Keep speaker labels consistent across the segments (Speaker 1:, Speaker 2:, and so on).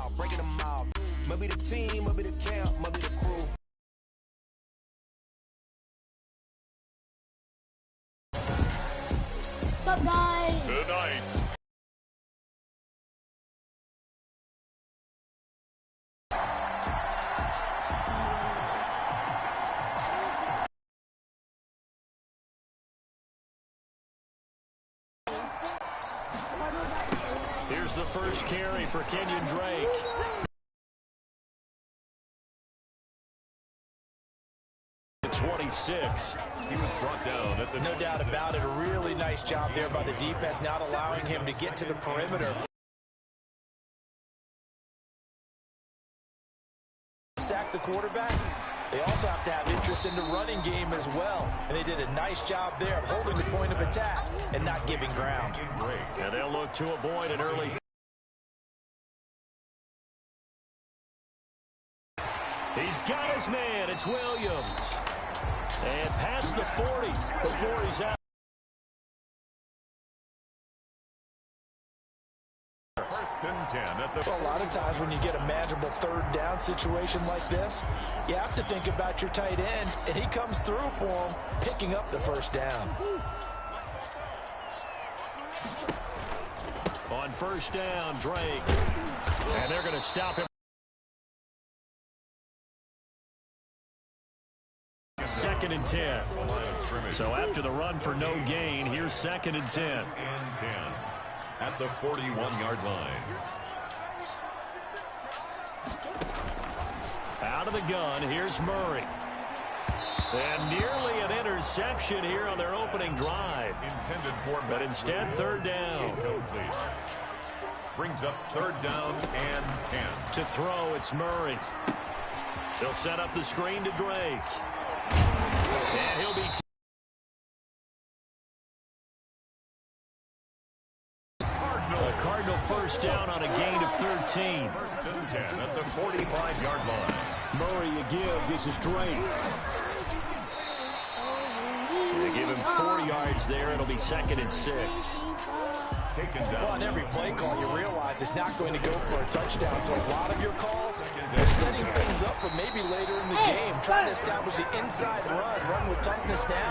Speaker 1: out, breaking them out. Maybe the team, maybe the camp, maybe the crew.
Speaker 2: What's up, guys?
Speaker 3: Good night. Here's the first carry for Kenyon Drake. He was brought down at the...
Speaker 4: No doubt about it. A really nice job there by the defense, not allowing him to get to the perimeter. Sack the quarterback. They also have to have interest in the running game as well. And they did a nice job there of holding the point of attack and not giving ground.
Speaker 3: And they'll look to avoid an early... He's got his man. It's Williams. And past the 40 before he's out. First and 10 at the...
Speaker 4: Well, a lot of times when you get a manageable third down situation like this, you have to think about your tight end, and he comes through for him, picking up the first down.
Speaker 3: On first down, Drake. And they're going to stop him. Second and 10. So after the run for no gain, here's second and 10.
Speaker 5: At the 41-yard line.
Speaker 3: Out of the gun, here's Murray. And nearly an interception here on their opening drive. But instead, third down.
Speaker 5: Brings up third down and 10.
Speaker 3: To throw, it's Murray. He'll set up the screen to Drake. And he'll be... A Cardinal first down on a gain of 13.
Speaker 5: First and 10 at the 45-yard line.
Speaker 3: Murray a give. This is Drake. They give him 4 yards there. It'll be second and 6.
Speaker 5: Taken down.
Speaker 4: Well, on every play call, you realize it's not going to go for a touchdown. So a lot of your calls, they're setting things up for maybe later in the game, trying to establish the inside run with toughness now.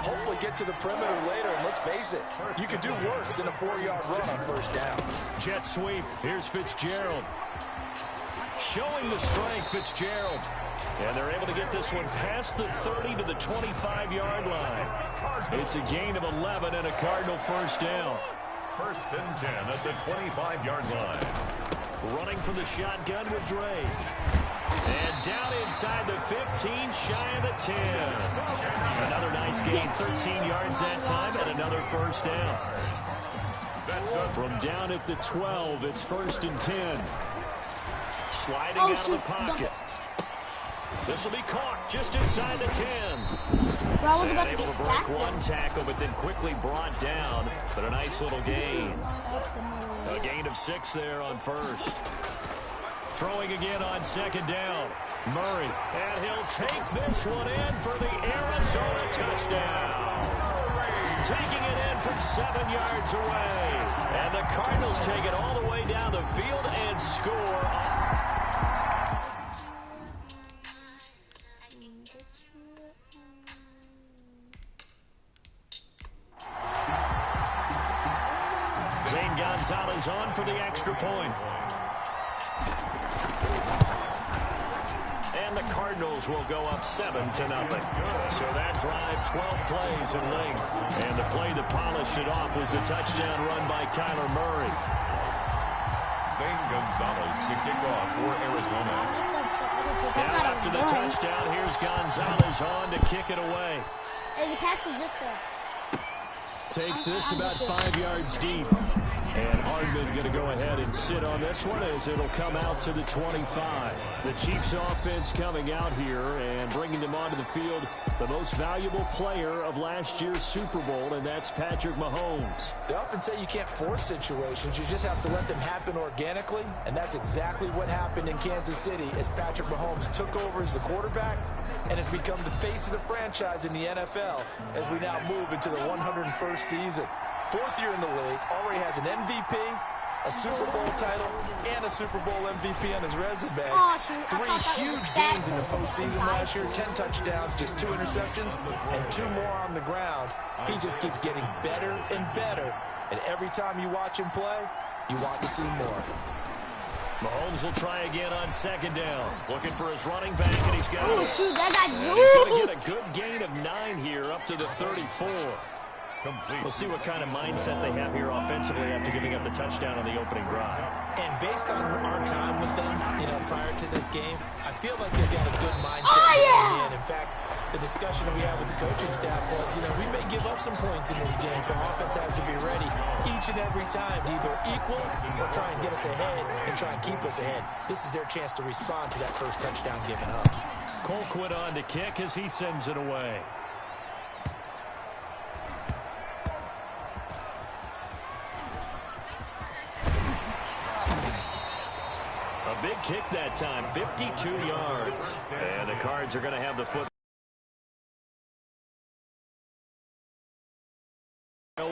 Speaker 4: Hopefully get to the perimeter later, and let's face it, you could do worse than a 4-yard run on first down.
Speaker 3: Jet sweep. Here's Fitzgerald. Showing the strength, Fitzgerald. And they're able to get this one past the 30 to the 25-yard line. It's a gain of 11 and a Cardinal first down.
Speaker 5: First and 10 at the 25-yard line.
Speaker 3: Running from the shotgun with Drake. And down inside the 15, shy of the 10. Another nice gain, 13 yards that time, and another first down. From down at the 12, it's first and 10. Sliding out of the pocket. This will be caught just inside the 10.
Speaker 2: Bro, I was about to
Speaker 3: Able
Speaker 2: get
Speaker 3: to break
Speaker 2: sacked.
Speaker 3: one tackle, but then quickly brought down. But a nice little gain. A gain of 6 there on first. Throwing again on second down. Murray. And he'll take this one in for the Arizona touchdown. Taking it in from 7 yards away. And the Cardinals take it all the way down the field and score. Zane Gonzalez on for the extra point. And the Cardinals will go up 7-0. So that drive, 12 plays in length. And the play that polished it off was the touchdown run by Kyler Murray.
Speaker 5: Zane Gonzalez to kick off for Arizona.
Speaker 3: Now after the touchdown, here's Gonzalez on to kick it away.
Speaker 2: Hey, the pass is this way.
Speaker 3: Takes this about 5 yards deep. And Hardman going to go ahead and sit on this one as it'll come out to the 25. The Chiefs offense coming out here and bringing them onto the field. The most valuable player of last year's Super Bowl, and that's Patrick Mahomes.
Speaker 4: They often say you can't force situations. You just have to let them happen organically, and that's exactly what happened in Kansas City as Patrick Mahomes took over as the quarterback and has become the face of the franchise in the NFL as we now move into the 101st season. 4th year in the league, already has an MVP, a Super Bowl title, and a Super Bowl MVP on his resume.
Speaker 2: Oh, shoot.
Speaker 4: 3 huge games in the postseason last year, 10 touchdowns, just 2 interceptions, and 2 more on the ground. He just keeps getting better and better. And every time you watch him play, you want to see more.
Speaker 3: Mahomes will try again on second down. Looking for his running back, and he's got
Speaker 2: Oh, shoot, that got
Speaker 3: He's going to get a good gain of 9 here, up to the 34.
Speaker 5: Complete.
Speaker 3: We'll see what kind of mindset they have here offensively after giving up the touchdown on the opening drive.
Speaker 4: And based on our time with them, prior to this game, I feel like they've got a good mindset.
Speaker 2: Oh, yeah!
Speaker 4: In fact, the discussion that we had with the coaching staff was, we may give up some points in this game, so offense has to be ready each and every time to either equal or try and get us ahead and try and keep us ahead. This is their chance to respond to that first touchdown given up.
Speaker 3: Colquitt on to kick as he sends it away. A big kick that time, 52 yards. And the Cards are going to have the football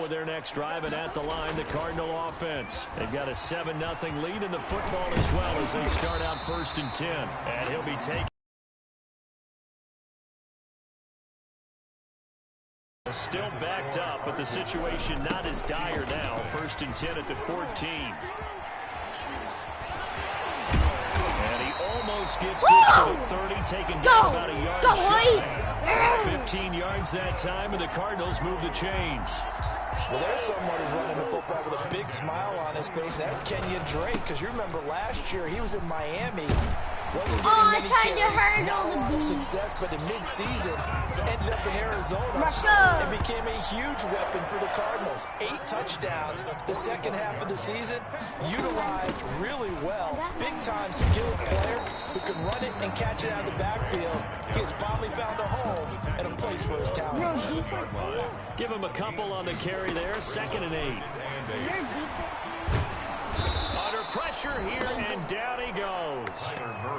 Speaker 3: with their next drive, and at the line, the Cardinal offense. They've got a 7-0 lead in the football as well as they start out 1st and 10. And he'll be taking. Still backed up, but the situation not as dire now. 1st and 10 at the 14. And he almost gets this to the 30, taken down about a yard.
Speaker 2: Go,
Speaker 3: 15 yards that time, and the Cardinals move the chains.
Speaker 4: Well, there's someone who's running the football with a big smile on his face, and that's Kenyon Drake, because you remember last year he was in Miami. Wasn't getting many carries, not a lot of success, but in mid-season ended up in Arizona and became a huge weapon for the Cardinals. 8 touchdowns the second half of the season, utilized really well. Big-time skilled player who can run it and catch it out of the backfield. He has finally found a home and a place for his talent.
Speaker 3: Give him a couple on the carry there. 2nd and 8. Under pressure here, and down he goes.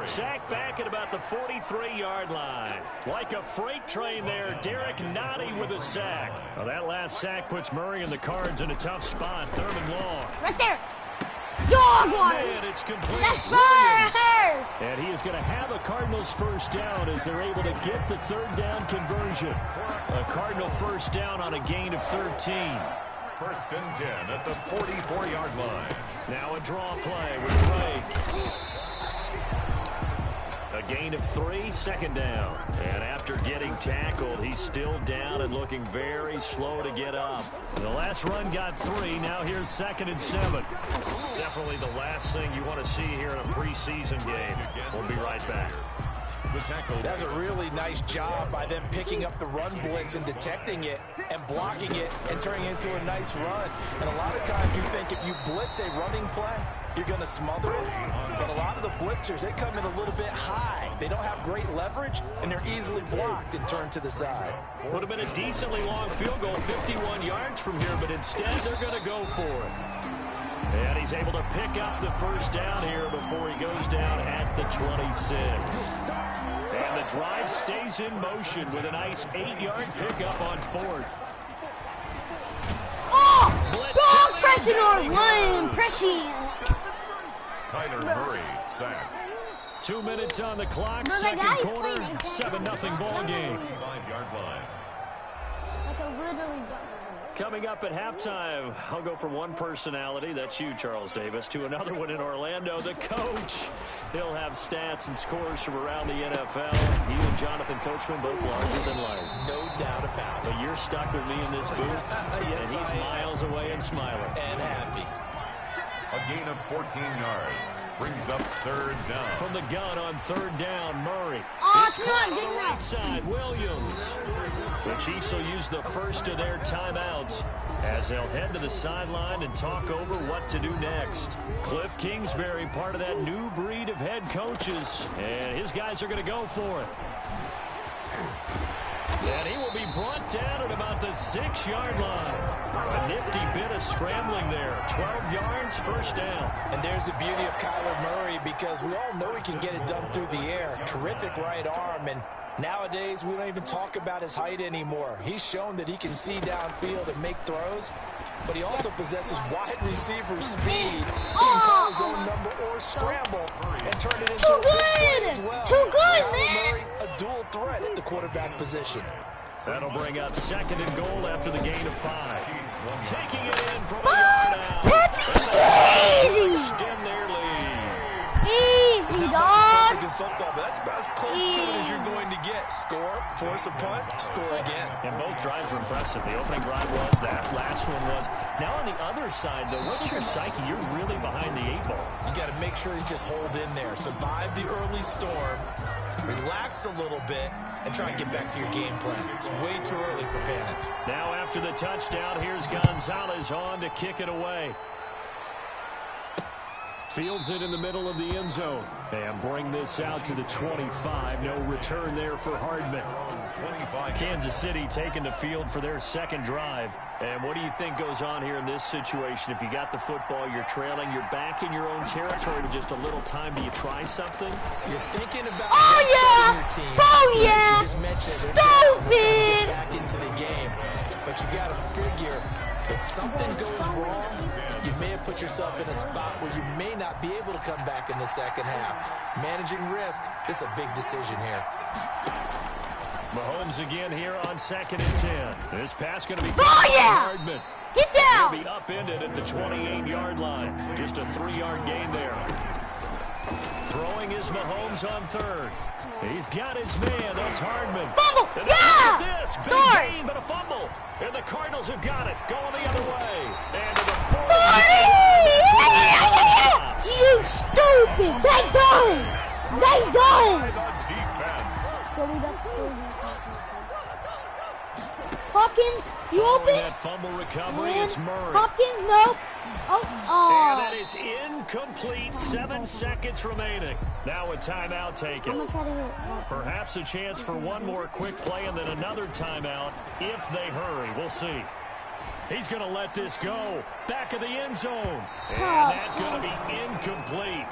Speaker 3: Sacked back at about the 43-yard line. Like a freight train there, Derek Nottie with a sack. Well, that last sack puts Murray and the Cards in a tough spot. 3rd and long.
Speaker 2: Right there. Dog water.
Speaker 3: And it's complete.
Speaker 2: That's first.
Speaker 3: And he is going to have a Cardinals first down as they're able to get the 3rd down conversion. A Cardinal first down on a gain of 13.
Speaker 5: 1st and 10 at the 44-yard line.
Speaker 3: Now a draw play with Drake. A gain of 3, 2nd down. And after getting tackled, he's still down and looking very slow to get up. The last run got 3. Now here's 2nd and 7. Definitely the last thing you want to see here in a preseason game. We'll be right back.
Speaker 4: That's a really nice job by them picking up the run blitz and detecting it and blocking it and turning it into a nice run. And a lot of times you think if you blitz a running play, you're going to smother it. But a lot of the blitzers, they come in a little bit high. They don't have great leverage, and they're easily blocked and turned to the side.
Speaker 3: Would have been a decently long field goal, 51 yards from here, but instead they're going to go for it. And he's able to pick up the first down here before he goes down at the 26. And the drive stays in motion with a nice 8-yard pickup on 4th.
Speaker 2: Oh, pressing or run, pressing.
Speaker 5: Kyler Murray sacked.
Speaker 3: 2 minutes on the clock, second quarter, 7-0 ball game.
Speaker 5: 5-yard line.
Speaker 2: Like a literally.
Speaker 3: Coming up at halftime, I'll go from one personality, that's you, Charles Davis, to another one in Orlando, the coach. He'll have stats and scores from around the NFL. He and Jonathan Coachman both larger than life.
Speaker 4: No doubt about it.
Speaker 3: But you're stuck with me in this booth,
Speaker 4: Yes,
Speaker 3: and he's miles away and smiling.
Speaker 4: And happy.
Speaker 5: A gain of 14 yards. Brings up 3rd down.
Speaker 3: From the gun on 3rd down, Murray.
Speaker 2: Oh,
Speaker 3: It's caught on the right side, Williams. The Chiefs will use the first of their timeouts as they'll head to the sideline and talk over what to do next. Cliff Kingsbury, part of that new breed of head coaches, and his guys are going to go for it. And he will be brought down at about the 6-yard line. A nifty bit of scrambling there. 12 yards, first down.
Speaker 4: And there's the beauty of Kyler Murray, because we all know he can get it done through the air. Terrific right arm, and Nowadays, we don't even talk about his height anymore. He's shown that he can see downfield and make throws, but he also possesses wide receiver speed. He can call his own number or scramble and turn it into a big play as well.
Speaker 2: Too good,
Speaker 4: Kyler
Speaker 2: man.
Speaker 4: Murray, a dual threat at the quarterback position.
Speaker 3: That'll bring up 2nd and goal after the gain of 5. Taking it in from a yard out.
Speaker 2: That's easy.
Speaker 3: Extend their lead.
Speaker 2: Easy,
Speaker 4: Not
Speaker 2: dog.
Speaker 4: much in football, but that's about as close to it as you're going to get. Score, force a punt, score again.
Speaker 3: And both drives were impressive. The opening drive was that. Last one was. Now on the other side, though, what's your psyche? You're really behind the 8 ball.
Speaker 4: You got to make sure you just hold in there. Survive the early storm. Relax a little bit and try and get back to your game plan. It's way too early for panic.
Speaker 3: Now after the touchdown, here's Gonzalez on to kick it away. Fields it in the middle of the end zone. And bring this out to the 25. No return there for Hardman. Kansas City taking the field for their 2nd drive. And what do you think goes on here in this situation? If you got the football, you're trailing, you're back in your own territory with just a little time. Do you try something?
Speaker 4: You're thinking about
Speaker 2: Oh,
Speaker 4: your team.
Speaker 2: Oh, yeah.
Speaker 4: You just mentioned they're
Speaker 2: Stupid.
Speaker 4: get back into the game. But you got to figure if something goes wrong, you may have put yourself in a spot where you may not be able to come back in the second half. Managing risk, this is a big decision here.
Speaker 3: Mahomes again here on 2nd and 10. This pass going to be
Speaker 2: Hardman. Get down.
Speaker 3: He'll be upended at the 28-yard line. Just a 3-yard gain there. Throwing is Mahomes on 3rd. He's got his man. That's Hardman.
Speaker 2: Fumble.
Speaker 3: And
Speaker 2: Yeah.
Speaker 3: this big
Speaker 2: Sorry.
Speaker 3: gain, but a fumble. And the Cardinals have got it. Going the other way. And to the 40.
Speaker 2: You stupid. They done. They done. Joey, that's good. Hopkins, you open?
Speaker 3: That fumble recovery,
Speaker 2: And
Speaker 3: it's Murray.
Speaker 2: Hopkins, nope.
Speaker 3: And that is incomplete. 7 seconds remaining. Now a timeout taken.
Speaker 2: I'm going to try to hit.
Speaker 3: Perhaps a chance for one more quick play and then another timeout if they hurry. We'll see. He's going to let this go. Back of the end zone. And that's going to be incomplete.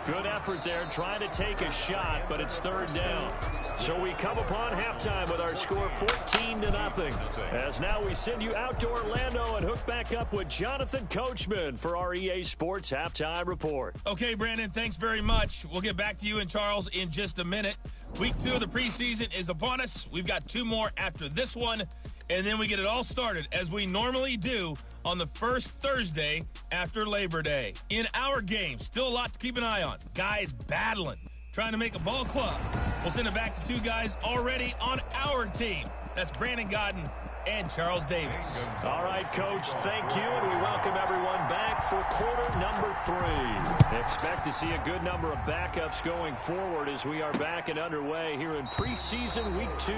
Speaker 3: Good effort there, trying to take a shot, but it's 3rd down. So we come upon halftime with our score 14-0. As now we send you out to Orlando and hook back up with Jonathan Coachman for our EA Sports Halftime Report.
Speaker 6: Okay, Brandon, thanks very much. We'll get back to you and Charles in just a minute. Week 2 of the preseason is upon us. We've got 2 more after this one, and then we get it all started, as we normally do, on the first Thursday after Labor Day. In our game, still a lot to keep an eye on. Guys battling, trying to make a ball club. We'll send it back to 2 guys already on our team. That's Brandon Godden and Charles Davis.
Speaker 3: All right, Coach, thank you, and we welcome everyone back for quarter number 3. Expect to see a good number of backups going forward as we are back and underway here in preseason week 2.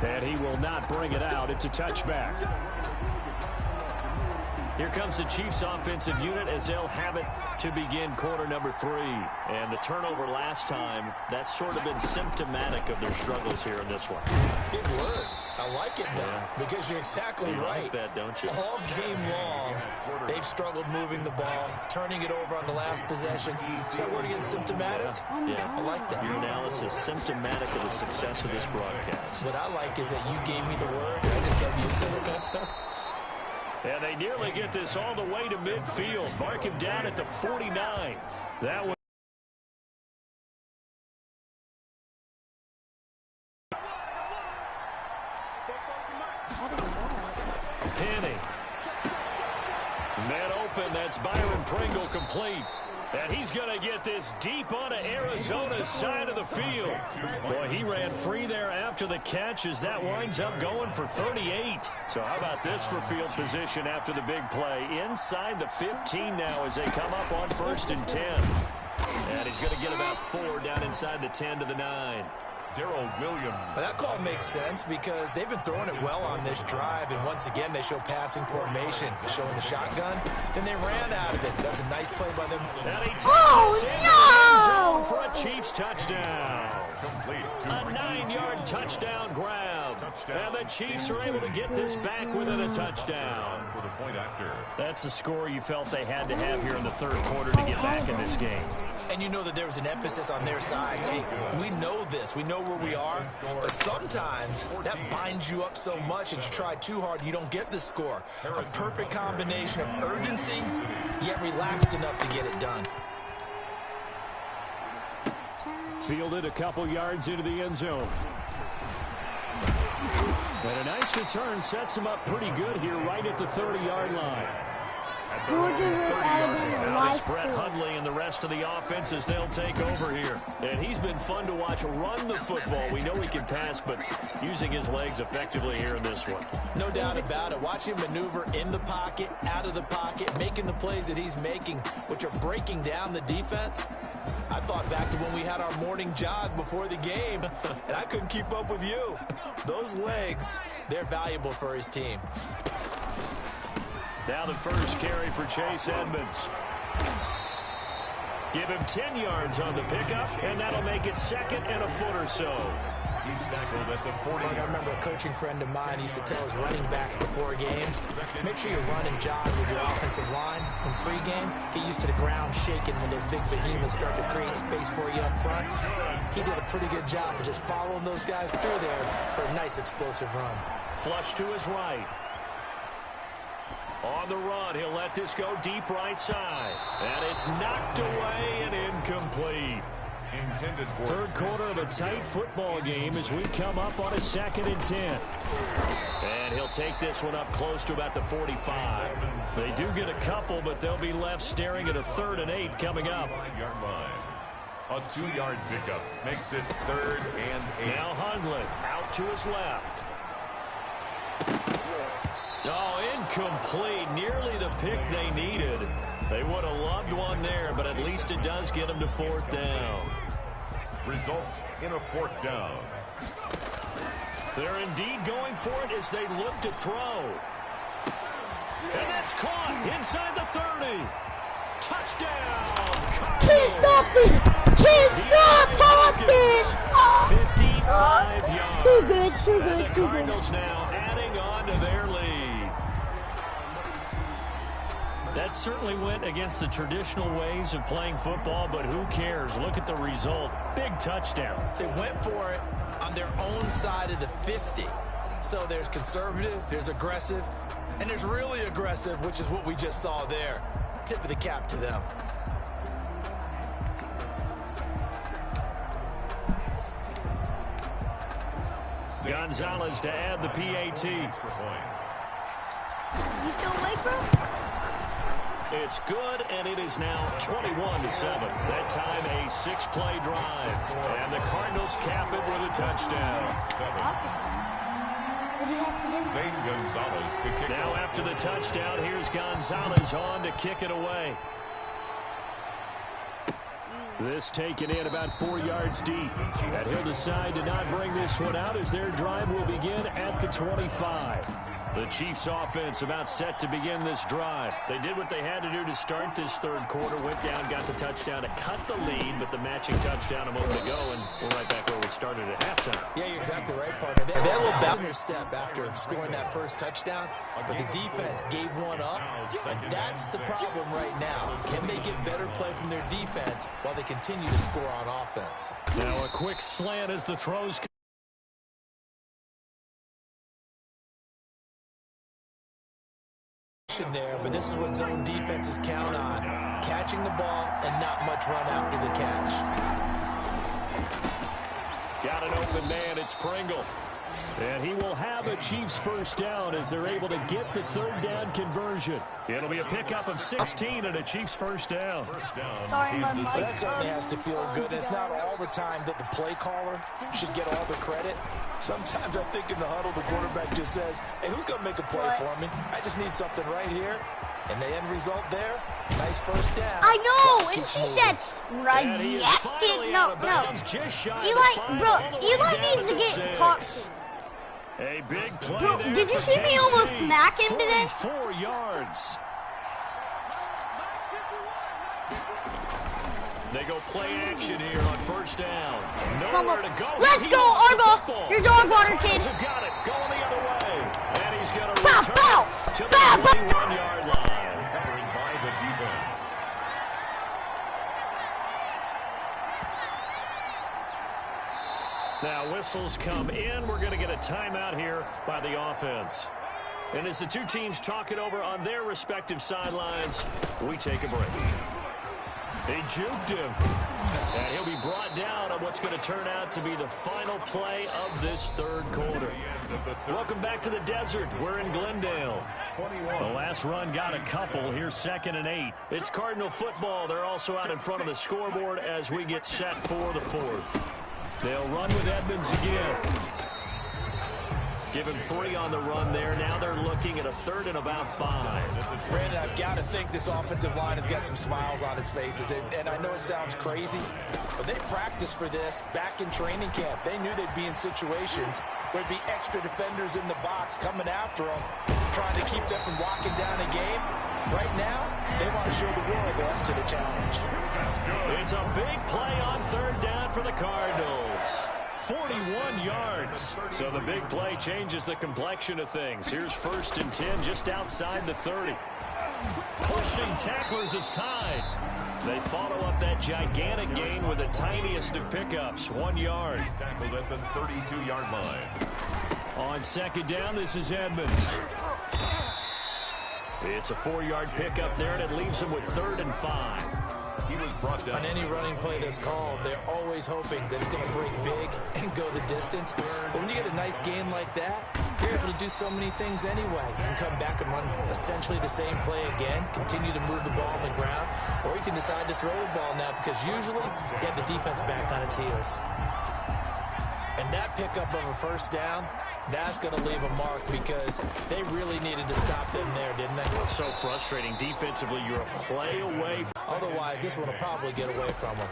Speaker 3: And he will not bring it out. It's a touchback. Here comes the Chiefs offensive unit as they'll have it to begin quarter number 3. And the turnover last time, that's sort of been symptomatic of their struggles here in this one.
Speaker 4: Big word. I like it, though, because you're exactly right.
Speaker 3: Like that, don't you?
Speaker 4: All game long, they've struggled moving the ball, turning it over on the last possession. Is that word again, symptomatic?
Speaker 3: Yeah.
Speaker 4: I like that.
Speaker 3: Your analysis symptomatic of the success of this broadcast.
Speaker 4: What I like is that you gave me the word, and I just kept using it.
Speaker 3: And they nearly get this all the way to midfield. Mark him down at the 49. That was Penny. Man open. That's Byron Pringle complete. And he's going to get this deep onto Arizona's side of the field. Boy, he ran free there after the catch as that winds up going for 38. So how about this for field position after the big play? Inside the 15 now as they come up on 1st and 10. And he's going to get about 4 down inside the 10 to the 9.
Speaker 5: Darrell Williams.
Speaker 4: But that call makes sense because they've been throwing it well on this drive, and once again they show passing formation, showing the shotgun. Then they ran out of it. That's a nice play by them.
Speaker 2: Oh, no!
Speaker 3: For a Chiefs touchdown. A 9-yard touchdown grab. And the Chiefs are able to get this back within a touchdown. That's the score you felt they had to have here in the 3rd quarter to get back in this game.
Speaker 4: and you know that there was an emphasis on their side. Hey, we know this. We know where we are. But sometimes that binds you up so much that you try too hard, you don't get the score. A perfect combination of urgency, yet relaxed enough to get it done.
Speaker 3: Fielded a couple yards into the end zone. And a nice return sets him up pretty good here right at the 30-yard line.
Speaker 2: Georgia versus Alabama, live
Speaker 3: It's Brett
Speaker 2: score.
Speaker 3: Hundley and the rest of the offense as they'll take over here. And he's been fun to watch run the football. We know he can pass, but using his legs effectively here in this one.
Speaker 4: No doubt about it. Watch him maneuver in the pocket, out of the pocket, making the plays that he's making, which are breaking down the defense. I thought back to when we had our morning jog before the game, and I couldn't keep up with you. Those legs, they're valuable for his team.
Speaker 3: Now the first carry for Chase Edmonds. Give him 10 yards on the pickup, and that'll make it second and a foot or so.
Speaker 5: He's tackled at the 40.
Speaker 4: I remember a coaching friend of mine used to tell his running backs before games, make sure you run and jog with your offensive line in pregame. Get used to the ground shaking when those big behemoths start to create space for you up front. He did a pretty good job of just following those guys through there for a nice explosive run.
Speaker 3: Flush to his right. On the run, he'll let this go deep right side. And it's knocked away and incomplete.
Speaker 5: Intended for
Speaker 3: Third quarter of a tight football game as we come up on a 2nd and 10. And he'll take this one up close to about the 45. They do get a couple, but they'll be left staring at a 3rd and 8 coming up.
Speaker 5: 5-yard line. A 2-yard pickup makes it 3rd and 8.
Speaker 3: Now Hundley out to his left. Oh, incomplete. Nearly the pick they needed. They would have loved one there, but at least it does get them to 4th down.
Speaker 5: Results in a 4th down.
Speaker 3: They're indeed going for it as they look to throw. And that's caught inside the 30. Touchdown, Cardinals.
Speaker 2: Can't stop this! Can't stop Hawkins!
Speaker 3: 55 yards.
Speaker 2: Too good, too
Speaker 3: And
Speaker 2: good,
Speaker 3: the
Speaker 2: too good.
Speaker 3: Cardinals now adding on to their lead. That certainly went against the traditional ways of playing football, but who cares? Look at the result. Big touchdown.
Speaker 4: They went for it on their own side of the 50. So there's conservative, there's aggressive, and there's really aggressive, which is what we just saw there. Tip of the cap to them.
Speaker 3: Gonzalez to add the PAT.
Speaker 2: You still awake, bro?
Speaker 3: It's good, and it is now 21-7. That time a 6-play drive. And the Cardinals cap it with a touchdown.
Speaker 2: What do you have for dinner?
Speaker 5: Zane Gonzalez to kick
Speaker 3: Now
Speaker 5: off.
Speaker 3: after the touchdown, here's Gonzalez on to kick it away. This taken in about 4 yards deep. And he'll decide to not bring this one out as their drive will begin at the 25. The Chiefs offense about set to begin this drive. They did what they had to do to start this third quarter. Went down, got the touchdown to cut the lead, but the matching touchdown a moment ago, and we're right back where we started at halftime.
Speaker 4: Yeah, you're exactly right, partner. They had a little bounce in their step after scoring that first touchdown, but the defense gave one up, and that's the problem right now. Can they get better play from their defense while they continue to score on offense?
Speaker 3: Now a quick slant as the throws come.
Speaker 4: There, but this is what zone defenses count on. Catching the ball and not much run after the catch.
Speaker 3: Got an open man, it's Pringle. And he will have a Chiefs first down as they're able to get the third down conversion. It'll be a pickup of 16 and a Chiefs first down.
Speaker 2: Sorry, my mic.
Speaker 4: That certainly has to feel good. It's not all the time that the play caller should get all the credit. Sometimes I think in the huddle, the quarterback just says, hey, who's going to make a play for me? I just need something right here. And the end result there, nice first down.
Speaker 2: I know, and she said, rejected. No. Eli needs to get talked to.
Speaker 3: A big play
Speaker 2: Bro,
Speaker 3: there
Speaker 2: did you
Speaker 3: for
Speaker 2: see me almost
Speaker 3: KC.
Speaker 2: smack him today?
Speaker 3: 44 yards. They go play action here on first down. Nowhere to go.
Speaker 2: Let's go, Arba. Your dog water, kid.
Speaker 3: Got it. Going the other way. And he's going to
Speaker 2: Bow,
Speaker 3: return
Speaker 2: bow,
Speaker 3: to the
Speaker 2: bow, bow.
Speaker 3: 21-yard line.
Speaker 5: Covered by the defense.
Speaker 3: whistles come in. We're going to get a timeout here by the offense. And as the two teams talk it over on their respective sidelines, we take a break. He juked him. And he'll be brought down on what's going to turn out to be the final play of this third quarter. Welcome back to the desert. We're in Glendale. The last run got a couple. Here's 2nd and 8. It's Cardinal football. They're also out in front of the scoreboard as we get set for the fourth. They'll run with Edmonds again. Give him 3 on the run there. Now they're looking at a 3rd and about 5.
Speaker 4: Brandon, I've got to think this offensive line has got some smiles on its faces. And I know it sounds crazy, but they practiced for this back in training camp. They knew they'd be in situations where there'd be extra defenders in the box coming after them, trying to keep them from walking down a game. Right now, they want to show the world they're up to the challenge.
Speaker 3: It's a big play on 3rd down for the Cardinals. 41 yards. So the big play changes the complexion of things. Here's 1st and 10 just outside the 30. Pushing tacklers aside. They follow up that gigantic gain with the tiniest of pickups, 1 yard.
Speaker 5: He's tackled at the 32-yard line.
Speaker 3: On 2nd down, this is Edmonds. It's a 4-yard pickup there, and it leaves him with 3rd and 5.
Speaker 5: He was brought down.
Speaker 4: On any running play that's called, they're always hoping that it's going to break big and go the distance. But when you get a nice game like that, you're able to do so many things anyway. You can come back and run essentially the same play again, continue to move the ball on the ground, or you can decide to throw the ball now because usually you have the defense back on its heels. And that pickup of a 1st down, that's going to leave a mark because they really needed to stop them there, didn't they?
Speaker 3: So frustrating. Defensively, you're a play away.
Speaker 4: Otherwise, this one will probably get away from them.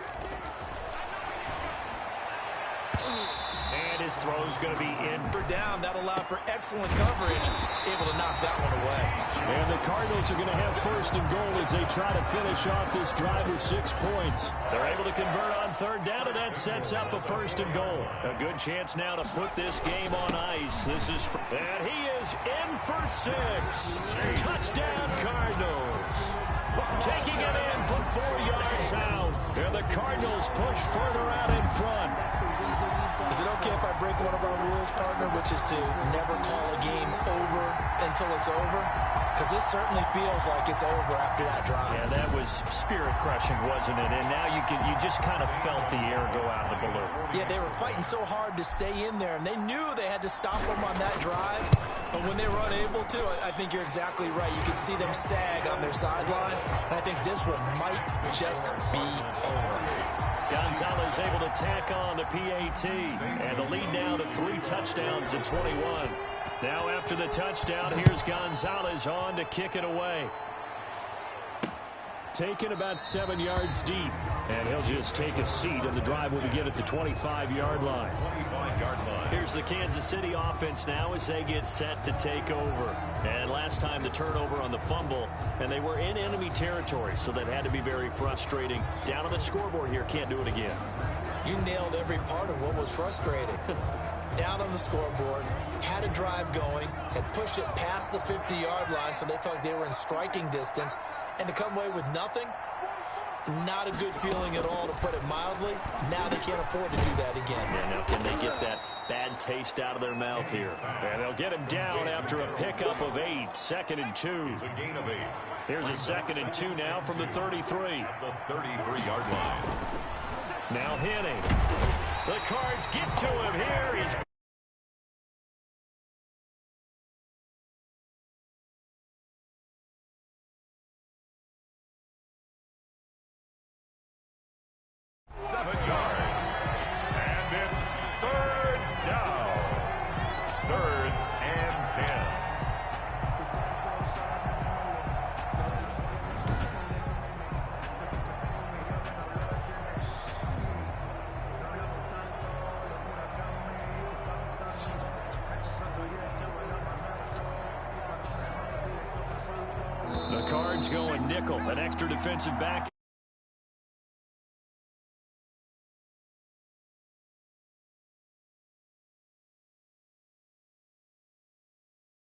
Speaker 3: And his throw's going to be in.
Speaker 4: Down, that allowed for excellent coverage. Able to knock that one away.
Speaker 3: And the Cardinals are going to have 1st and goal as they try to finish off this drive with 6 points. They're able to convert on 3rd down, and that sets up a 1st and goal. A good chance now to put this game on ice. And he is in for 6. Touchdown, Cardinals. Taking it in from 4 yards out. And the Cardinals push further out in front.
Speaker 4: Is it okay if I break one of our rules, partner, which is to never call a game over until it's over? Because this certainly feels like it's over after that drive.
Speaker 3: Yeah, that was spirit-crushing, wasn't it? And now you just kind of felt the air go out of the balloon.
Speaker 4: Yeah, they were fighting so hard to stay in there, and they knew they had to stop them on that drive. But when they were unable to, I think you're exactly right. You could see them sag on their sideline, and I think this one might just be over.
Speaker 3: Gonzalez able to tack on the PAT, and the lead now to 3 touchdowns at 21. Now after the touchdown, here's Gonzalez on to kick it away. Taken about 7 yards deep, and he'll just take a seat, and the drive will begin at the 25-yard line.
Speaker 5: 25-yard line.
Speaker 3: Here's the Kansas City offense now as they get set to take over. And last time the turnover on the fumble, and they were in enemy territory, so that had to be very frustrating. Down on the scoreboard here, can't do it again.
Speaker 4: You nailed every part of what was frustrating. Down on the scoreboard, had a drive going, had pushed it past the 50-yard line, so they felt like they were in striking distance, and to come away with nothing, not a good feeling at all, to put it mildly. Now they can't afford to do that again.
Speaker 3: Yeah, now can they get that bad taste out of their mouth here? And they'll get him down after a pickup of 8, 2nd and 2.
Speaker 5: It's a gain of 8.
Speaker 3: Here's a 2nd and 2 now from the 33.
Speaker 5: The 33-yard line.
Speaker 3: Now hitting. The Cards get to him here. He's going nickel, an extra defensive back